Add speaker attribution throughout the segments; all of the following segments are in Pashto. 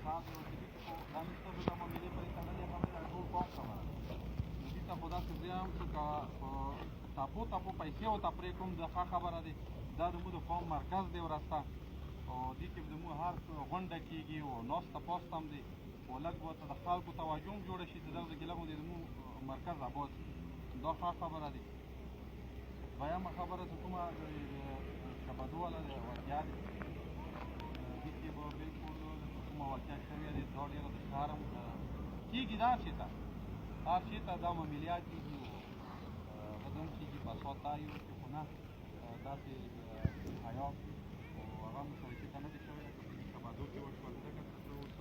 Speaker 1: فساد او دې خو دا نشته چې دا معاملې پرې تړلې خبرې دا ټول قوم خبره ده نو دې ته خو داسې زه هم چې که ټاپو پیسې ورته پرېږدم د ښه خبره دی دا زموږ د قوم مرکز دی ورسته او دې کې زموږ هر غونډه کېږي او ناسته پاسته هم دی او لږ ورته د خلکو توجه هم جوړه شي چې دغه کې لږ د زموږ مرکز آباد شي دا ښه خبره دی دویمه خبره چې کومه کبدو والا واقعه دی دې کې به بلکل کومه واقعه شوې ده دا ډېره د ښار هم کېږي دا هر شي ته دا معاملات کېږي او هغه هم کېږي بساط دا یو چې خو نه داسې حیات او هغه مشارکې ته نه دي شوی کبدو کې وشول ځکه چې اوس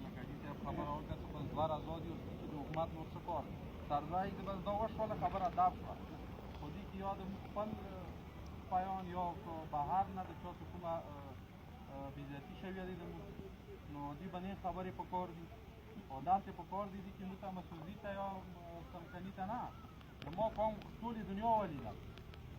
Speaker 1: لکه حاجي صاحب خبره وکړه چې بس 2000 دي اوس چې د حکومت نور څه کار سرځای چې بس دا وشوله خبره اداب شوه خو دې کې یا د خپل پیان یا بهر نه د چا څه کومه بېعزتي شوې دی زموږ نو دې باندې خبرې پکار دي او داسې پکار دي چې موږ ته مسعودي ته یا څمکني ته نه زما قوم ټولې دنیا ولیده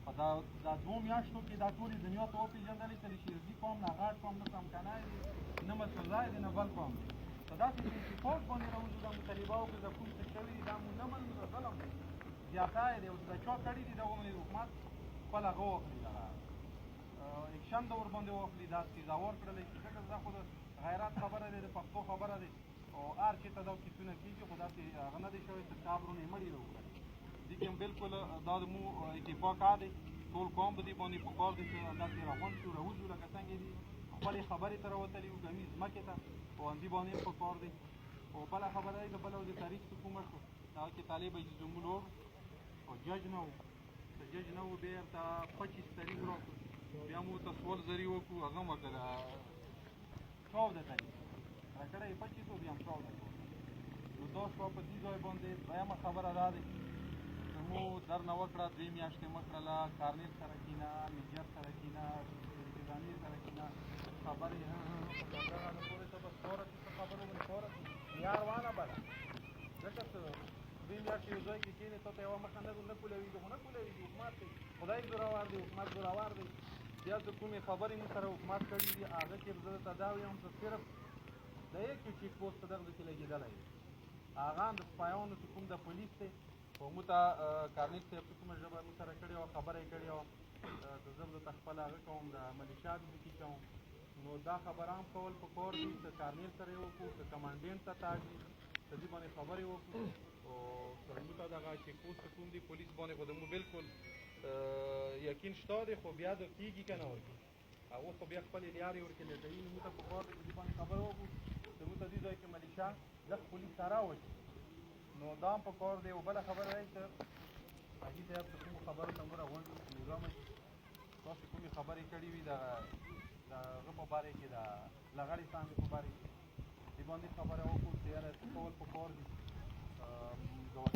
Speaker 1: په دا 2 میاشتو کې دا ټولې دنیا ته وپېژندلې چې د شیرزي قوم نه غټ قوم نه څمکنی دی نه مسعودی دی نه بل قوم دی په داسې انتفاق باندې راوځو دا طالبانو کې د کوم څه شوي دي دا مو نه منو د ظلم دی زیاتی دی اوس دا چا کړي دي دغه باندې حکومت خپل هغه واخلي دغه اکشن د ورباندې واخلي دا سزاور کړلی شي ځکه دا خو د غیرت خبره دی د پښتو خبره دی او هر چېرته دا کیسونه کېږي خو داسې هغه نه دی شوی چې قبرونه یې مړي راوکړي دې کې هم بلکل دا زموږ اتفاق دی ټول قوم په دې باندې پکار دی چې داسې راغونډ شو راوځو لکه څنګه دي خپلې خبرې ته راوتلي وو ګمې ځمکې ته او همدې باندې هم پکار دی او بله خبره دی د بله د تاریخ چې کومه شو هغه کې طالب زموږ لور او جج نه و چې جج نه و بیا ورته 25 تاریخ راکړو بیا مو ورته سول زري وکړو هغه هم ورته 14 تاریخ راکړی 25 و بیا هم 14 نو دا شوه په دې ځای باندې دویمه خبره دا دی چې مو درنه وکړه 2 میاشتې مه کړله کارنیل سره کېنه میجر سره کېنه انتظامي سره کېنه خبرې په دغه پورې ته بس فوره چې څه خبرو باندې فوره معیار وانه بله ځکه څه 2 میاشتې یو ځای کې کېنې تا ته یوه مخه نه کولوېږي خو نه کولوېږي حکومت دی خدای زورور دی حکومت زورور دی بیا چې کومې خبرې مو سره حکومت کړي دي هغه کې زه ته دا وایم چې صرف د یک یو چیک پوسټ په دغه کې لګېدلی دی هغه هم د سپایانو چې کوم د پولیس دی خو موږ ته کارنیل صاحب چې کومه ژبه موږ سره کړې وه خبره یې کړې وه چې زه به درته خپله هغه کوم د ملیشا ډیوټي کوم نو دا خبره هم کول پکار دي چې کارنیل سره یې وکړو چې کمانډینټ ته تاج دي په دې باندې خبرې وکړو او زموږ ته دغه چیک پوسټ کوم دي پولیس باندې خو زموږ بلکل یقین شته دی خو بیا د کېږي که نه ورکړي هغه خو بیا خپلې لارې ورکې لټوي نو موږ ته پکار دی په دې باندې خبره وکړو چې موږ ته دې ځای کې ملیشا لږ پولیس ته راوشي نو دا هم پکار دی او بله خبره دی چې حاجي صاحب چې کومو خبرو ته موږ راغونډ نظامه تاسو کومې خبرې کړې وي د هغه په باره کې د لغړې څانګې په باره کې دې باندې خبره وکړو چې یاره څه کول پکار دي